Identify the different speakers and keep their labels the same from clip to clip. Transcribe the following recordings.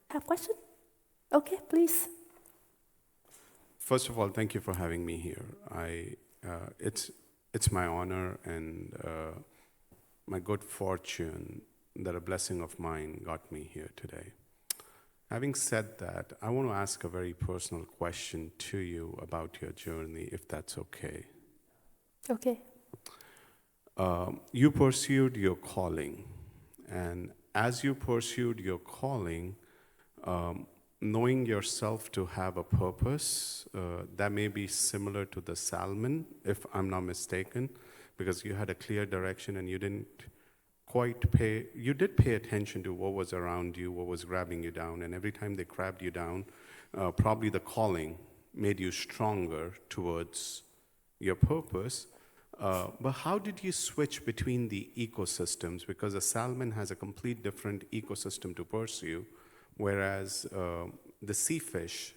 Speaker 1: Have question? Okay, please.
Speaker 2: First of all, thank you for having me here. It's my honor and my good fortune that a blessing of mine got me here today. Having said that, I want to ask a very personal question to you about your journey, if that's okay.
Speaker 1: Okay.
Speaker 2: You pursued your calling, and as you pursued your calling, knowing yourself to have a purpose, that may be similar to the salmon, if I'm not mistaken, because you had a clear direction and you didn't you did pay attention to what was around you, what was grabbing you down, and every time they grabbed you down, probably the calling made you stronger towards your purpose. But how did you switch between the ecosystems? Because a salmon has a complete different ecosystem to pursue, whereas the sea fish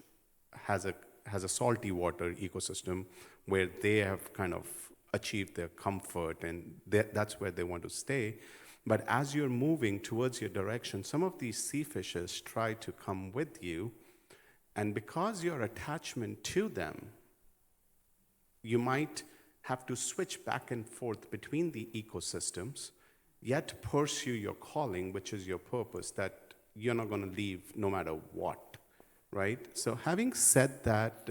Speaker 2: has a salty water ecosystem where they have kind of achieved their comfort, and that's where they want to stay. But as you're moving towards your direction, some of these sea fishes try to come with you, and because your attachment to them, you might have to switch back and forth between the ecosystems, yet pursue your calling, which is your purpose, that you're not going to leave no matter what, right? So having said that,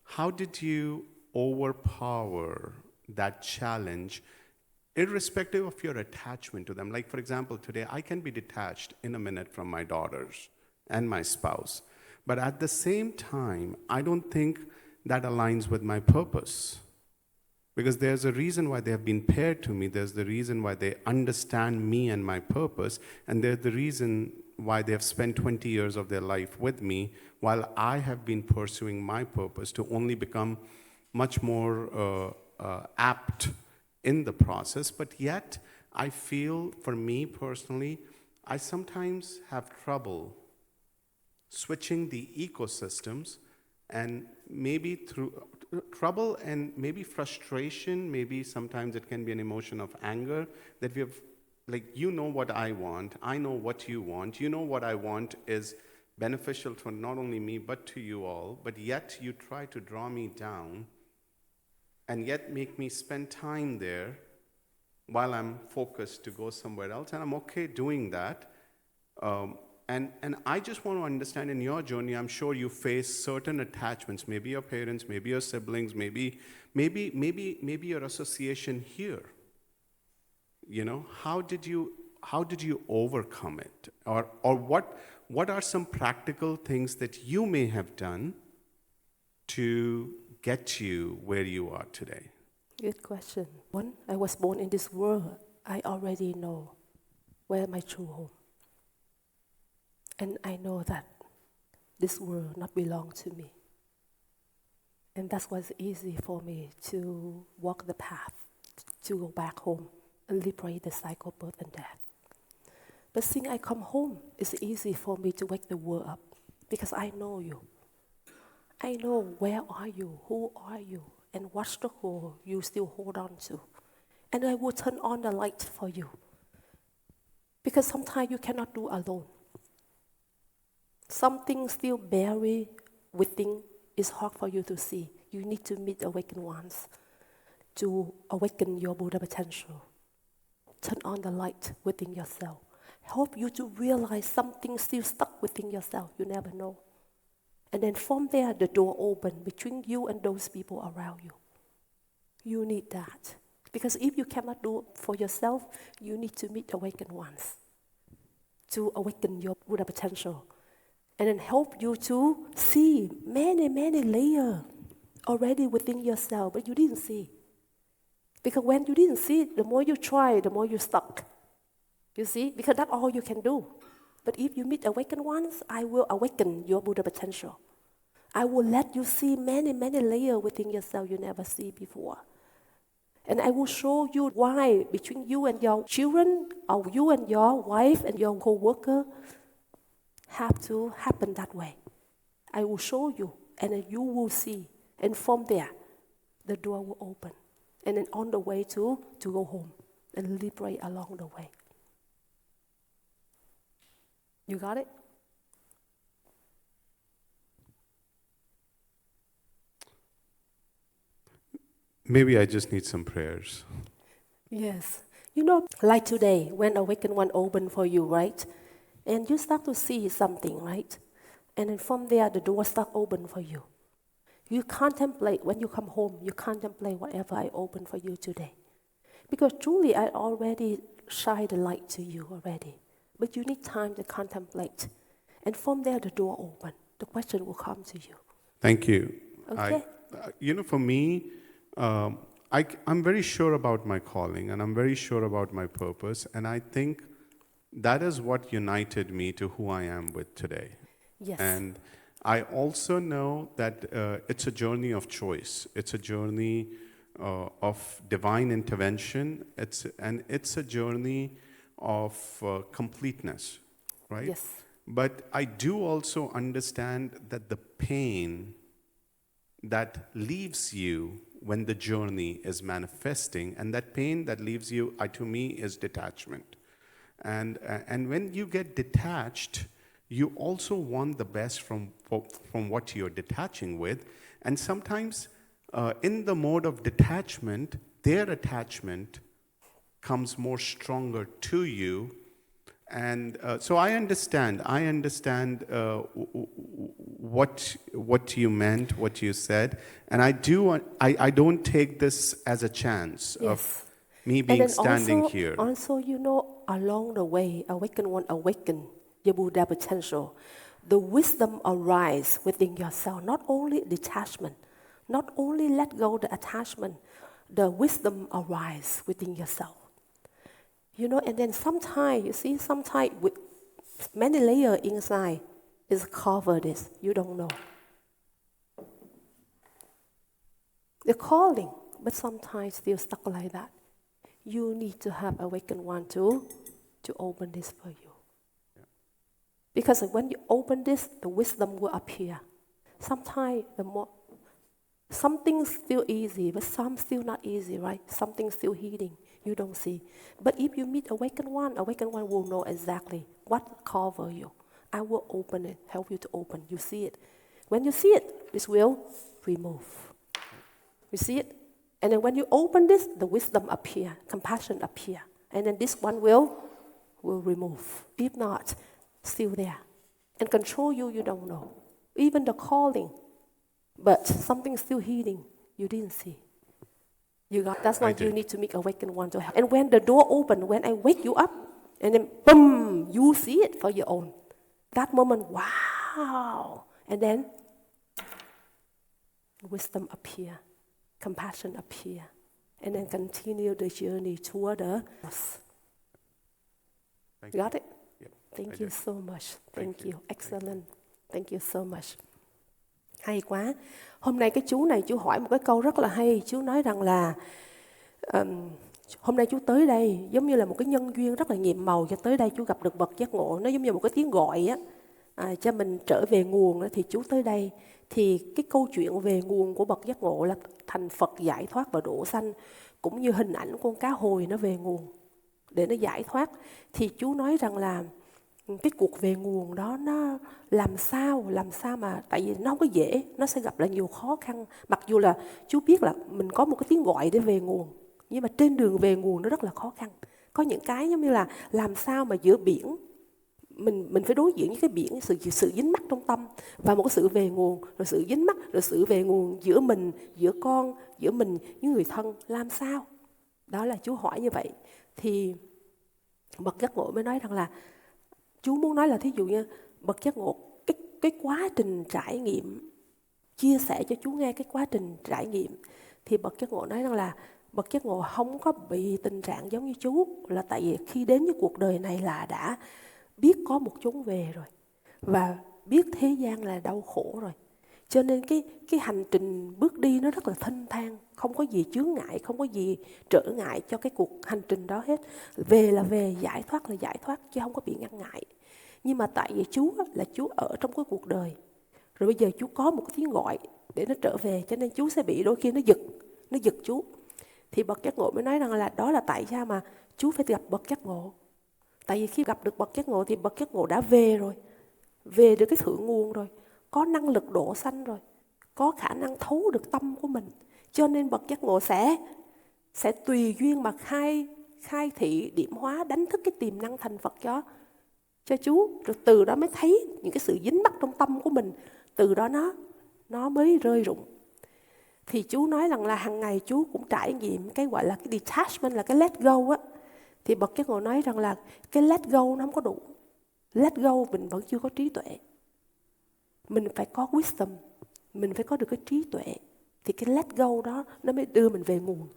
Speaker 2: how did you overpower that challenge, irrespective of your attachment to them? Like, for example, today, I can be detached in a minute from my daughters and my spouse, but at the same time, I don't think that aligns with my purpose. Because there's a reason why they have been paired to me, there's the reason why they understand me and my purpose, and there's the reason why they have spent 20 years of their life with me, while I have been pursuing my purpose to only become much more apt in the process. But yet, I feel, for me personally, I sometimes have trouble switching the ecosystems, and maybe through trouble and maybe frustration, maybe sometimes it can be an emotion of anger that we have, like, you know what I want, I know what you want, you know what I want is beneficial to not only me but to you all, but yet you try to draw me down and yet make me spend time there while I'm focused to go somewhere else, and I'm okay doing that. And I just want to understand, in your journey, I'm sure you face certain attachments, maybe your parents, maybe your siblings, maybe your association here. You know, how did you overcome it? Or what are some practical things that you may have done to get you where you are today?
Speaker 1: Good question. When I was born in this world, I already know where my true home. And I know that this world not belong to me. And that's why it's easy for me to walk the path, to go back home and liberate the cycle of birth and death. But since I come home, it's easy for me to wake the world up because I know you. I know where are you, who are you, and what struggle you still hold on to. And I will turn on the light for you. Because sometimes you cannot do alone. Something still buried within is hard for you to see. You need to meet awakened ones to awaken your Buddha potential. Turn on the light within yourself. Help you to realize something still stuck within yourself. You never know. And then from there, the door open between you and those people around you. You need that. Because if you cannot do it for yourself, you need to meet awakened ones to awaken your Buddha potential. And then help you to see many, many layers already within yourself, but you didn't see. Because when you didn't see it, the more you try, the more you're stuck. You see? Because that's all you can do. But if you meet awakened ones, I will awaken your Buddha potential. I will let you see many, many layers within yourself you never see before. And I will show you why between you and your children, or you and your wife and your co-worker, have to happen that way. I will show you, and then you will see. And from there, the door will open. And then on the way to go home and liberate along the way. You got it?
Speaker 2: Maybe I just need some prayers.
Speaker 1: Yes. You know, like today, when Awakened One opened for you, right? And you start to see something, right? And then from there, the door start open for you. You contemplate, when you come home, you contemplate whatever I open for you today. Because truly, I already shine the light to you already. But you need time to contemplate. And from there, the door open. The question will come to you.
Speaker 2: Thank you.
Speaker 1: Okay?
Speaker 2: For me, I'm very sure about my calling and I'm very sure about my purpose. And I think that is what united me to who I am with today.
Speaker 1: Yes.
Speaker 2: And I also know that it's a journey of choice. It's a journey of divine intervention. It's a journey of completeness, right?
Speaker 1: Yes.
Speaker 2: But I do also understand that the pain that leaves you when the journey is manifesting, and that pain that leaves you, to me, is detachment. And when you get detached, you also want the best from what you're detaching with. And sometimes in the mode of detachment, their attachment comes more stronger to you. And so I understand what you meant, what you said. And I don't take this as a chance of me being standing here.
Speaker 1: Also, you know, along the way, Awakened One awaken your Buddha potential. The wisdom arises within yourself, not only detachment, not only let go the attachment, the wisdom arises within yourself. You know, and then sometimes, you see, sometimes with many layers inside is covered this, you don't know. The calling, but sometimes still stuck like that. You need to have Awakened One to open this for you. Yeah. Because when you open this, the wisdom will appear. Sometimes something's still easy, but some still not easy, right? Something's still healing. You don't see. But if you meet Awakened One will know exactly what cover you. I will open it, help you to open. You see it. When you see it, this will remove. You see it? And then when you open this, the wisdom appear, compassion appear. And then this one will remove. If not, still there. And control you, you don't know. Even the calling. But something still healing, you didn't see. That's why you need to make Awakened One to help. And when the door open, when I wake you up, and then boom, you see it for your own. That moment, wow. And then wisdom appear, compassion appear, and then continue the journey toward the cross. Got it?
Speaker 2: Yep,
Speaker 1: Thank you so much. Thank you. Excellent. Thank you so much. Hay quá. Hôm nay cái chú này chú hỏi một cái câu rất là hay. Chú nói rằng là hôm nay chú tới đây giống như là một cái nhân duyên rất là nhiệm màu cho tới đây chú gặp được bậc giác ngộ. Nó giống như một cái tiếng gọi á, cho mình trở về nguồn đó, thì chú tới đây. Thì cái câu chuyện về nguồn của bậc giác ngộ là thành Phật giải thoát và độ sanh, cũng như hình ảnh con cá hồi nó về nguồn để nó giải thoát. Thì chú nói rằng là cái cuộc về nguồn đó nó làm sao mà, tại vì nó không có dễ, nó sẽ gặp lại nhiều khó khăn. Mặc dù là chú biết là mình có một cái tiếng gọi để về nguồn, nhưng mà trên đường về nguồn nó rất là khó khăn. Có những cái giống như là làm sao mà giữa biển, mình phải đối diện với cái biển, sự dính mắc trong tâm, và một cái sự về nguồn, rồi sự dính mắc, rồi sự về nguồn giữa mình, giữa con, giữa mình với người thân, làm sao? Đó là chú hỏi như vậy. Thì bậc giác ngộ mới nói rằng là chú muốn nói là thí dụ như bậc giác ngộ cái quá trình trải nghiệm, chia sẻ cho chú nghe cái quá trình trải nghiệm, thì bậc giác ngộ nói rằng là bậc giác ngộ không có bị tình trạng giống như chú, là tại vì khi đến với cuộc đời này là đã biết có một chốn về rồi và biết thế gian là đau khổ rồi, cho nên cái hành trình bước đi nó rất là thênh thang, không có gì chướng ngại, không có gì trở ngại cho cái cuộc hành trình đó hết. Về là về, giải thoát là giải thoát, chứ không có bị ngăn ngại. Nhưng mà tại vì chú là chú ở trong cái cuộc đời, rồi bây giờ chú có một cái tiếng gọi để nó trở về, cho nên chú sẽ bị đôi khi nó giật chú. Thì bậc giác ngộ mới nói rằng là đó là tại sao mà chú phải gặp bậc giác ngộ. Tại vì khi gặp được bậc giác ngộ thì bậc giác ngộ đã về rồi, về được cái thượng nguồn rồi, có năng lực độ sanh rồi, có khả năng thấu được tâm của mình. Cho nên bậc giác ngộ sẽ tùy duyên mà khai thị, điểm hóa, đánh thức cái tiềm năng thành Phật cho chú. Rồi từ đó mới thấy những cái sự dính mắc trong tâm của mình. Từ đó nó mới rơi rụng. Thì chú nói rằng là hàng ngày chú cũng trải nghiệm cái gọi là cái detachment, là cái let go á. Thì bậc giác ngộ nói rằng là cái let go nó không có đủ. Let go mình vẫn chưa có trí tuệ. Mình phải có wisdom, mình phải có được cái trí tuệ. Thì cái let go đó nó mới đưa mình về nguồn.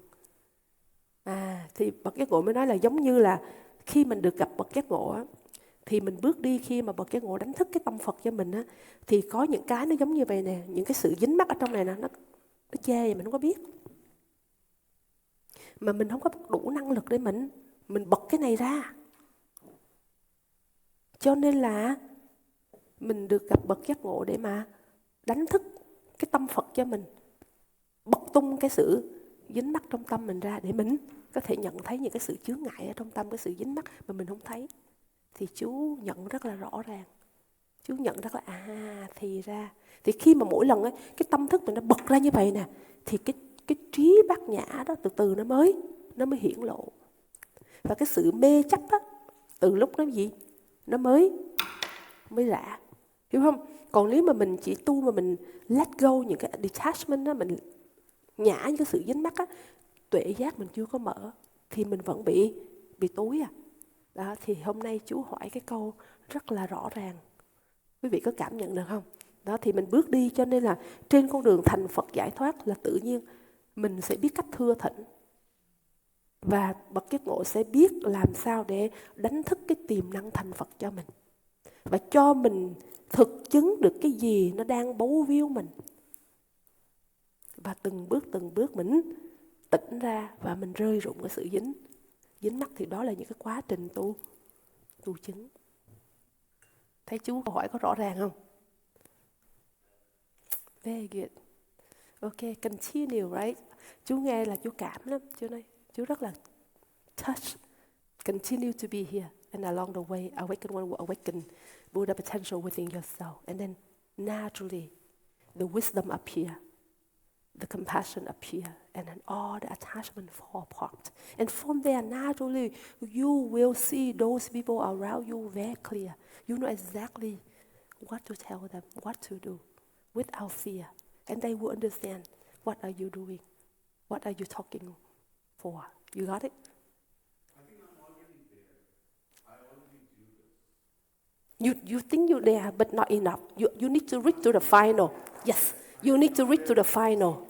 Speaker 1: Thì bậc giác ngộ mới nói là giống như là khi mình được gặp bậc giác ngộ á, thì mình bước đi khi mà bậc giác ngộ đánh thức cái tâm Phật cho mình á, thì có những cái nó giống như vậy nè, những cái sự dính mắc ở trong này nè, nó che vậy mình không có biết. Mà mình không có đủ năng lực để mình bật cái này ra. Cho nên là mình được gặp bậc giác ngộ để mà đánh thức cái tâm Phật cho mình, bật tung cái sự dính mắc trong tâm mình ra để mình có thể nhận thấy những cái sự chướng ngại ở trong tâm, cái sự dính mắc mà mình không thấy. Thì chú nhận rất là rõ ràng. Chú nhận rất là thì ra. Thì khi mà mỗi lần ấy, cái tâm thức mình nó bật ra như vậy nè, thì cái trí bát nhã đó từ từ nó mới hiển lộ. Và cái sự mê chấp đó, từ lúc nó gì? Nó mới rã. Hiểu không? Còn nếu mà mình chỉ tu mà mình let go những cái detachment đó, mình nhả những cái sự dính mắc á, tuệ giác mình chưa có mở, thì mình vẫn bị tối Đó, thì hôm nay chú hỏi cái câu rất là rõ ràng. Quý vị có cảm nhận được không? Đó, thì mình bước đi, cho nên là trên con đường thành Phật giải thoát là tự nhiên mình sẽ biết cách thưa thỉnh. Và bậc giác ngộ sẽ biết làm sao để đánh thức cái tiềm năng thành Phật cho mình. Và cho mình thực chứng được cái gì nó đang bấu víu mình. Và từng bước mình tỉnh ra và mình rơi rụng cái sự dính mắc. Thì đó là những cái quá trình tu chứng. Thấy chú câu hỏi có rõ ràng không? Very good. Ok, continue, right? Chú nghe là chú cảm lắm. Chú rất là touched. Continue to be here. And along the way, awaken one will awaken Buddha potential within yourself. And then naturally, the wisdom appear. The compassion appear. And then all the attachment fall apart. And from there, naturally, you will see those people around you very clear. You know exactly what to tell them, what to do, without fear. And they will understand, what are you doing? What are you talking for? You got it?
Speaker 2: I think I'm already there. I already do this.
Speaker 1: You think you're there, but not enough. You need to reach to the final. Yes, you need to reach to the final.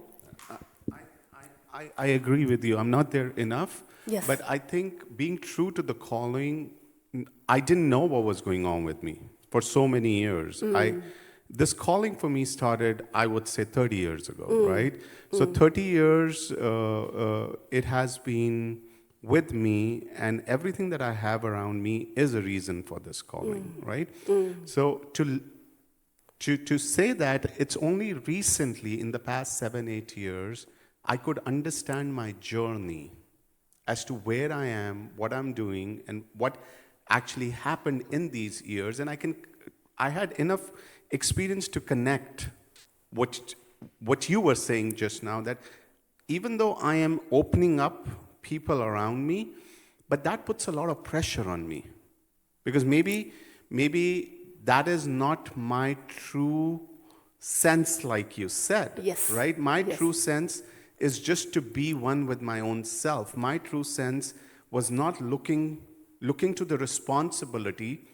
Speaker 2: I agree with you. I'm not there enough.
Speaker 1: Yes.
Speaker 2: But I think being true to the calling, I didn't know what was going on with me for so many years. This calling for me started, I would say, 30 years ago, right? So 30 years, it has been with me, and everything that I have around me is a reason for this calling, right? So to say that it's only recently, in the past 7-8 years, I could understand my journey as to where I am, what I'm doing, and what actually happened in these years. And I had enough experience to connect what you were saying just now, that even though I am opening up people around me, but that puts a lot of pressure on me. Because maybe that is not my true sense, like you said.
Speaker 1: Yes.
Speaker 2: Right? My
Speaker 1: Yes.
Speaker 2: true sense is just to be one with my own self. My true sense was not looking to the responsibility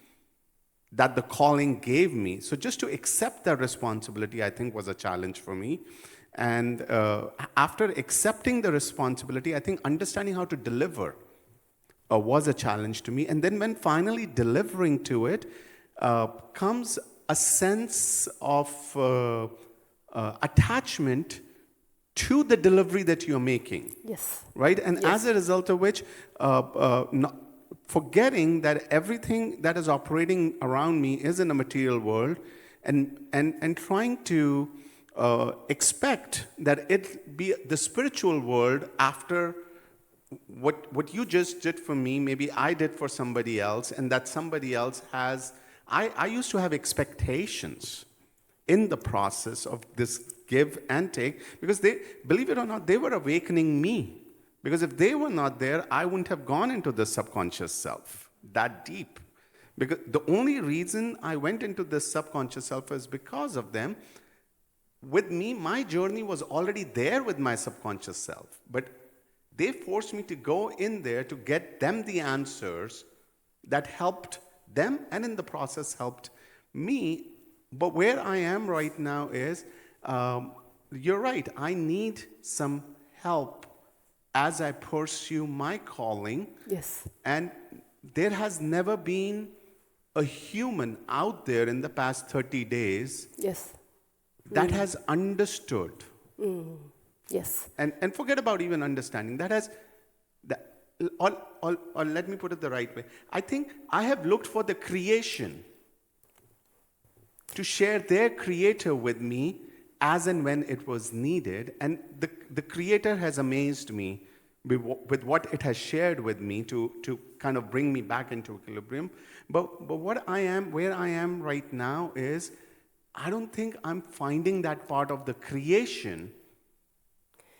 Speaker 2: that the calling gave me. So just to accept that responsibility, I think, was a challenge for me. And after accepting the responsibility, I think understanding how to deliver was a challenge to me. And then when finally delivering to it, comes a sense of attachment to the delivery that you're making.
Speaker 1: Yes.
Speaker 2: Right? And
Speaker 1: Yes.
Speaker 2: as a result of which, forgetting that everything that is operating around me is in a material world, and trying to expect that it be the spiritual world after what you just did for me, maybe I did for somebody else, and that somebody else has. I used to have expectations in the process of this give and take, because they, believe it or not, they were awakening me. Because if they were not there, I wouldn't have gone into the subconscious self that deep. Because the only reason I went into this subconscious self is because of them. With me, my journey was already there with my subconscious self. But they forced me to go in there to get them the answers that helped them, and in the process helped me. But where I am right now is, you're right, I need some help as I pursue my calling.
Speaker 1: Yes.
Speaker 2: And there has never been a human out there in the past 30 days
Speaker 1: Yes.
Speaker 2: that has understood.
Speaker 1: Yes.
Speaker 2: And forget about even understanding. That has, or let me put it the right way. I think I have looked for the creation to share their creator with me as and when it was needed. And the creator has amazed me with what it has shared with me to kind of bring me back into equilibrium. But where I am right now is, I don't think I'm finding that part of the creation.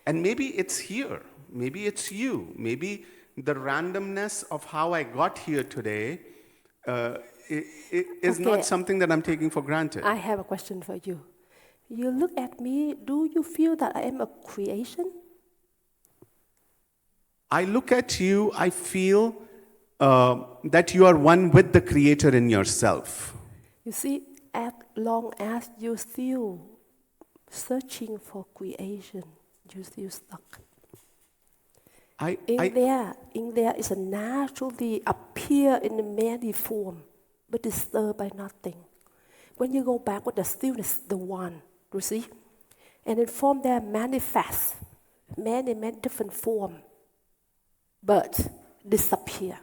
Speaker 2: And maybe it's here. Maybe it's you. Maybe the randomness of how I got here today is not something that I'm taking for granted.
Speaker 1: I have a question for you. You look at me, do you feel that I am a creation?
Speaker 2: I look at you, I feel that you are one with the Creator in yourself.
Speaker 1: You see, as long as you still searching for creation, you still stuck. In there is a naturally appear in many form, but disturbed by nothing. When you go back with the stillness, the one, you see, and in form there manifest many different form, but disappear.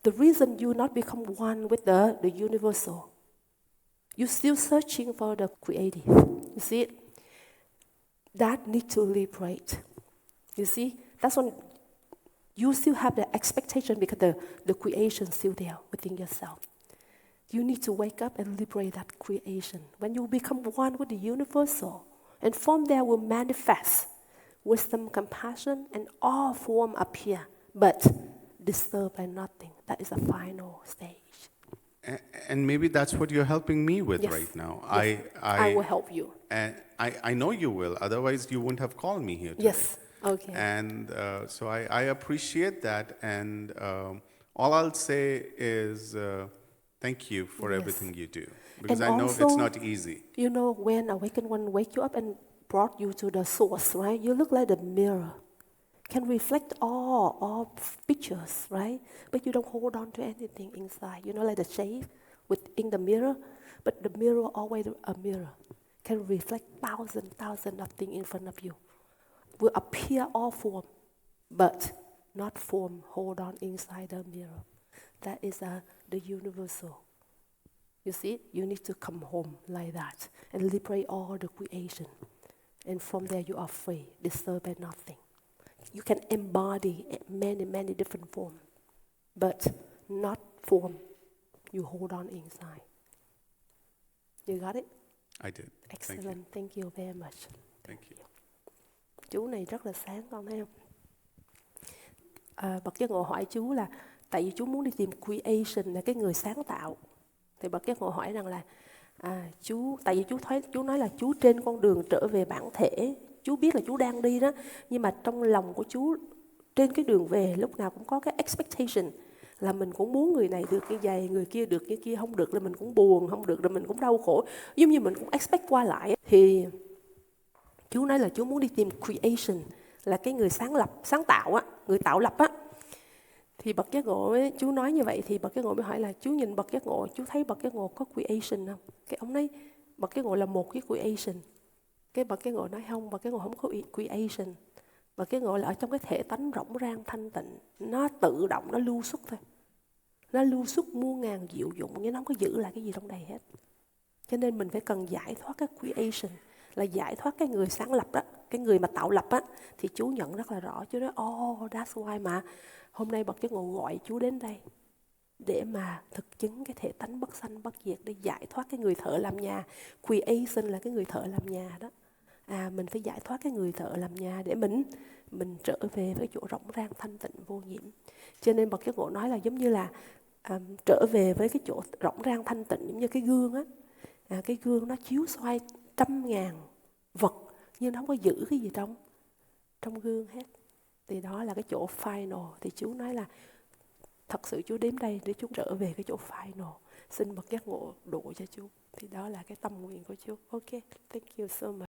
Speaker 1: The reason you not become one with the universal, you're still searching for the creative. You see it? That needs to liberate. You see? That's when you still have the expectation because the creation is still there within yourself. You need to wake up and liberate that creation. When you become one with the universal, and from there will manifest wisdom, compassion, and all form appear, but disturbed by nothing. That is the final stage.
Speaker 2: And maybe that's what you're helping me with
Speaker 1: Yes.
Speaker 2: right now.
Speaker 1: Yes. I will help you.
Speaker 2: And I know you will. Otherwise, you wouldn't have called me here today.
Speaker 1: Yes. Okay.
Speaker 2: And so I appreciate that. And all I'll say is thank you for everything you do. Because
Speaker 1: And
Speaker 2: I know
Speaker 1: also,
Speaker 2: it's not easy.
Speaker 1: You know, when Awakened One wake you up and brought you to the source, right? You look like the mirror. Can reflect all pictures, right? But you don't hold on to anything inside. You know, like the shade within the mirror, but the mirror always a mirror. Can reflect thousand of things in front of you. Will appear all form, but not form hold on inside the mirror. That is the universal. You see, you need to come home like that and liberate all the creation. And from there you are free, disturbed by nothing. You can embody many different forms, but not form you hold on inside. You got it?
Speaker 2: I did.
Speaker 1: Excellent. Thank you very much.
Speaker 2: Thank you.
Speaker 1: Chú này rất là sáng, con thấy không? Bậc giác ngộ hỏi chú là tại vì chú muốn đi tìm creation là cái người sáng tạo. Thì Bậc giác ngộ hỏi rằng là chú, tại vì chú nói là chú trên con đường trở về bản thể, chú biết là chú đang đi đó, nhưng mà trong lòng của chú trên cái đường về lúc nào cũng có cái expectation là mình cũng muốn người này được như vậy, người kia được như kia, không được là mình cũng buồn, không được là mình cũng đau khổ, giống như mình cũng expect qua lại. Thì chú nói là chú muốn đi tìm creation là cái người sáng tạo á, người tạo lập á. Thì Bậc giác ngộ ấy, chú nói như vậy thì Bậc giác ngộ mới hỏi là chú nhìn Bậc giác ngộ, chú thấy Bậc giác ngộ có creation không? Cái ông nói Bậc giác ngộ là một cái creation. Cái Bậc giác ngộ nói không, Bậc giác ngộ không có creation. Bậc giác ngộ là ở trong cái thể tánh rỗng rang thanh tịnh, nó tự động nó lưu xuất thôi. Nó lưu xuất muôn ngàn diệu dụng nhưng nó không có giữ lại cái gì trong đây hết. Cho nên mình phải cần giải thoát cái creation, là giải thoát cái người sáng lập đó, cái người mà tạo lập á. Thì chú nhận rất là rõ, chú nói that's why mà hôm nay Bậc giác ngộ gọi chú đến đây. để mà thực chứng cái thể tánh bất sanh bất diệt, để giải thoát cái người thợ làm nhà. Creation là cái người thợ làm nhà đó. Mình phải giải thoát cái người thợ làm nhà để mình trở về với chỗ rộng rang thanh tịnh vô nhiễm. Cho nên Bậc Giác Ngộ nói là giống như là trở về với cái chỗ rộng rang thanh tịnh, giống như cái gương á. Cái gương nó chiếu xoay 100.000 vật, nhưng nó không có giữ cái gì trong gương hết. Thì đó là cái chỗ final. Thì chú nói là thật sự chú đến đây để chú trở về cái chỗ final. Xin Bậc Giác Ngộ độ cho chú. Thì đó là cái tâm nguyện của chú. Ok, thank you so much.